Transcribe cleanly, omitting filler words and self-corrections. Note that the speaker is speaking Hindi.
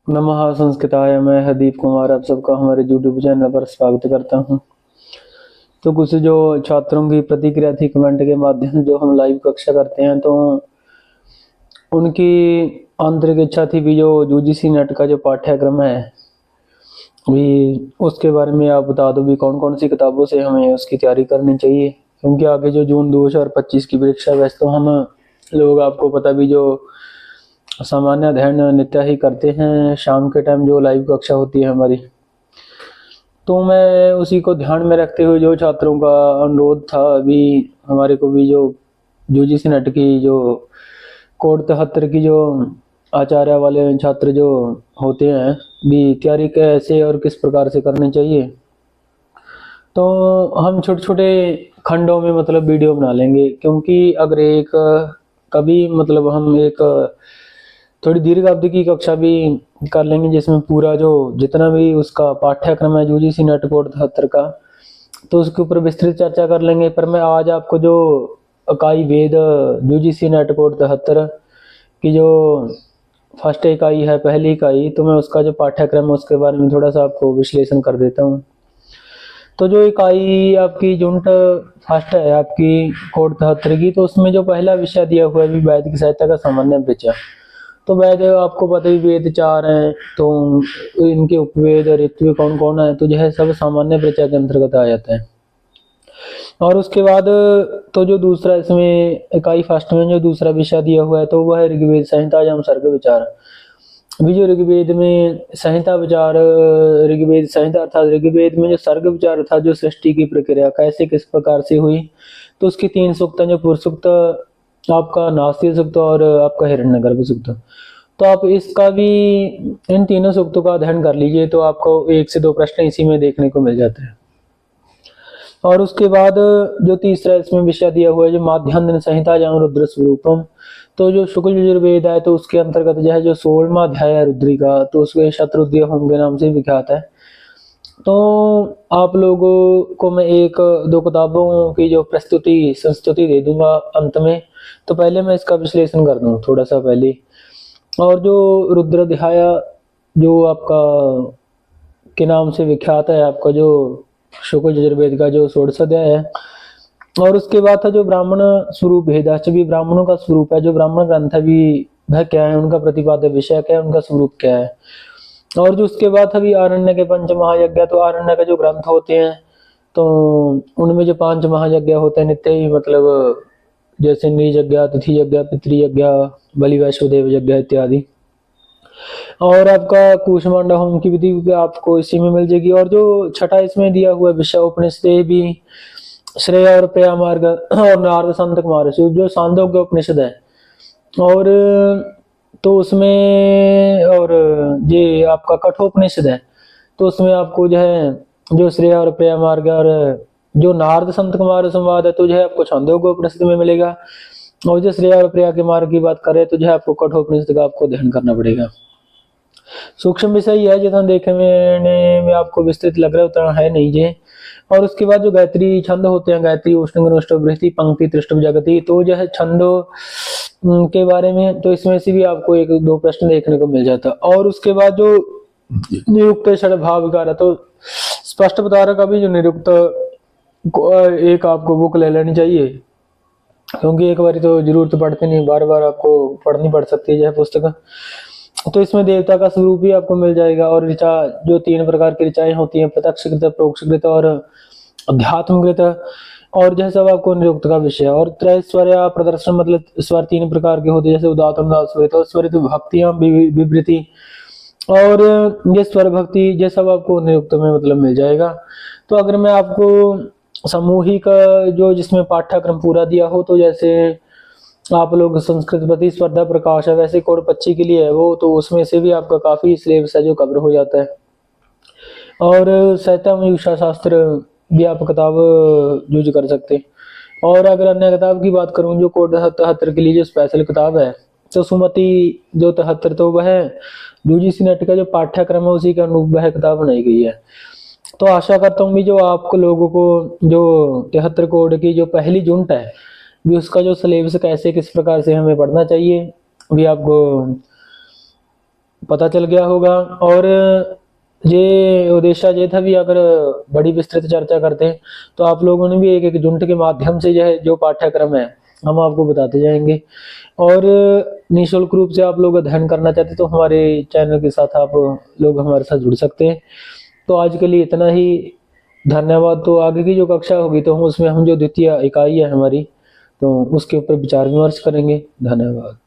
नमः संस्कृताय। मैं हरदीप कुमार आप सबका हमारे यूट्यूब चैनल पर स्वागत करता हूं। तो कुछ जो छात्रों की प्रतिक्रिया थी कमेंट के माध्यम से जो हम लाइव कक्षा करते हैं, तो उनकी आंतरिक इच्छा थी भी जो यूजीसी नेट का जो पाठ्यक्रम है भी उसके बारे में आप बता दो भी कौन कौन सी किताबों से हमें उसकी तैयारी करनी चाहिए, क्योंकि आगे जो जून 2025 की परीक्षा है तो हम लोग आपको पता भी जो सामान्य अध्ययन नित्य ही करते हैं, शाम के टाइम जो लाइव कक्षा होती है हमारी, तो मैं उसी को ध्यान में रखते हुए जो छात्रों का अनुरोध था अभी हमारे को भी जो यूजीसी नेट की जो कोड 73 की जो आचार्य वाले छात्र जो होते हैं भी तैयारी कैसे और किस प्रकार से करनी चाहिए, तो हम छोटे छोटे खंडों में मतलब वीडियो बना लेंगे। क्योंकि अगर एक कभी मतलब हम एक थोड़ी दीर्घ अवधि की कक्षा भी कर लेंगे जिसमें पूरा जो जितना भी उसका पाठ्यक्रम है यूजीसी नेट कोड 73 का, तो उसके ऊपर विस्तृत चर्चा कर लेंगे। पर मैं आज आपको जो इकाई वेद यूजीसी नेट कोड 73 की जो फर्स्ट इकाई है, पहली इकाई, तो मैं उसका जो पाठ्यक्रम है उसके बारे में थोड़ा सा आपको विश्लेषण कर देता हूँ। तो जो इकाई आपकी यूनिट फर्स्ट है आपकी कोड 73 की, तो उसमें जो पहला विषय दिया हुआ है वैदिक साहित्य का सामान्य परिचय। तो वेद आपको पता ही वेद 4 हैं, तो इनके उपवेद और ऋत्विक कौन कौन है, तो यह सब सामान्य परिचय के अंतर्गत आ जाता है। और उसके बाद तो जो दूसरा इसमें इकाई फर्स्ट में जो दूसरा विषय दिया हुआ है तो वह है ऋग्वेद संहिता एवं सर्ग विचार। अभी जो ऋग्वेद में संहिता विचार, ऋग्वेद संहिता अर्थात ऋग्वेद में जो सर्ग विचार था, जो सृष्टि की प्रक्रिया कैसे किस प्रकार से हुई, तो उसकी 3 सूक्त हैं, जो पुरुष सूक्त, आपका नास्तिक सूक्त और आपका हिरण्यगर्भ सूक्त। तो आप इसका भी इन तीनों सूक्तों का अध्ययन कर लीजिए, तो आपको 1 से 2 प्रश्न इसी में देखने को मिल जाते हैं। और उसके बाद जो तीसरा इसमें विषय दिया हुआ है जो माध्यान्ह संहिता या रुद्र स्वरूपम, तो जो शुक्ल यजुर्वेद है तो उसके अंतर्गत जो है जो 16वां अध्याय है रुद्री का, तो उसके शत्रुद्य होम के नाम से विख्यात है। तो आप लोगों को मैं 1-2 किताबों की जो प्रस्तुति संस्तुति दे दूंगा अंत में, तो पहले मैं इसका विश्लेषण कर दूं थोड़ा सा पहले। और जो रुद्र अध्याय जो आपका के नाम से विख्यात है, आपका जो शुक्ल यजुर्वेद का जो 16वां अध्याय है। और उसके बाद था जो ब्राह्मण स्वरूप भेद, भी ब्राह्मणों का स्वरूप है, जो ब्राह्मण ग्रंथ है भी वह क्या है, उनका प्रतिपाद्य विषय क्या है, उनका स्वरूप क्या है। और जो उसके बाद अभी आरण्य के पंच महायज्ञ, तो आरण्य के जो ग्रंथ होते हैं तो उनमें जो 5 महायज्ञ होते हैं नित्य ही, मतलब जैसे नृयज्ञ, तिथि यज्ञ, पितृयज्ञ, बलि वैश्वदेव यज्ञ इत्यादि। और आपका कूष्मांडा होम की विधि आपको इसी में मिल जाएगी। और जो छठा इसमें दिया हुआ विषय उपनिषद भी श्रेय और प्रिया मार्ग और नारद संतक मार्ग, जो सांदोग्य उपनिषद है, और तो उसमें और ये आपका कठोपनिषद है, तो उसमें आपको जो है जो श्रेय और प्रिया मार्ग और जो नारद संत कुमार संवाद है तो जो है आपको छांदोग्य उपनिषद में मिलेगा। और जो श्रेय और प्रिया के मार्ग की बात करें तो जो है आपको कठोपनिषद का आपको अध्ययन करना पड़ेगा। सूक्ष्म विषय ही है जितना देखने में आपको विस्तृत लग रहा है उतना है नहीं ये। और उसके बाद जो गायत्री छंद होते हैं, गायत्री उष्ण अनुष्ठ बृहति पंक्ति त्रिष्टभ जगति, तो जो है छंदों के बारे में, तो इसमें से भी आपको 1-2 प्रश्न देखने को मिल जाता। और उसके बाद जो निरुक्त षड्भाव विकार है, तो स्पष्ट बता रहा कभी जो निरुक्त एक आपको बुक ले लेनी चाहिए, क्योंकि एक बार तो जरूरत पड़ती नहीं, बार बार आपको पढ़नी पड़ सकती है यह पुस्तक। तो इसमें देवता का स्वरूप भी आपको मिल जाएगा। और ऋचा जो 3 प्रकार की ऋचाएं होती हैं, प्रत्यक्षकृत, प्रोक्षकृत और अध्यात्मकृत, और जैसे सब आपको निरुक्त का विषय। और त्रैस्वर या प्रदर्शन, मतलब स्वर 3 प्रकार के होते हैं, जैसे उदात्त स्वरित और स्वरित भक्तियां विवृति, और ये स्वर भक्ति, ये सब आपको निरुक्त में मतलब मिल जाएगा। तो अगर मैं आपको सामूहिक जो जिसमें पाठ्यक्रम पूरा दिया हो, तो जैसे आप लोग संस्कृत प्रति स्पर्धा प्रकाश है, वैसे कोड 25 के लिए है वो, तो उसमें से भी आपका काफी सिलेबस है जो कवर हो जाता है। और साहित्य युषा शास्त्र भी आप किताब यूज कर सकते हैं। और अगर अन्य किताब की बात करूं जो कोड 73 के लिए जो स्पेशल किताब है, तो सुमति जो 73, तो वह यूजीसी नेट का जो पाठ्यक्रम है उसी के अनुरूप वह किताब बनाई गई है। तो आशा करता हूँ भी जो आपको लोगों को जो 73 कोड की जो पहली यूनिट है भी उसका जो सिलेबस कैसे किस प्रकार से हमें पढ़ना चाहिए भी आपको पता चल गया होगा। और ये उद्देश्य ये था भी, अगर बड़ी विस्तृत चर्चा करते हैं तो आप लोगों ने भी एक एक यूनिट के माध्यम से यह जो पाठ्यक्रम है हम आपको बताते जाएंगे। और निःशुल्क रूप से आप लोग अध्ययन करना चाहते तो हमारे चैनल के साथ आप लोग हमारे साथ जुड़ सकते हैं। तो आज के लिए इतना ही, धन्यवाद। तो आगे की जो कक्षा होगी तो हम उसमें हम जो द्वितीय इकाई है हमारी, तो उसके ऊपर विचार विमर्श करेंगे। धन्यवाद।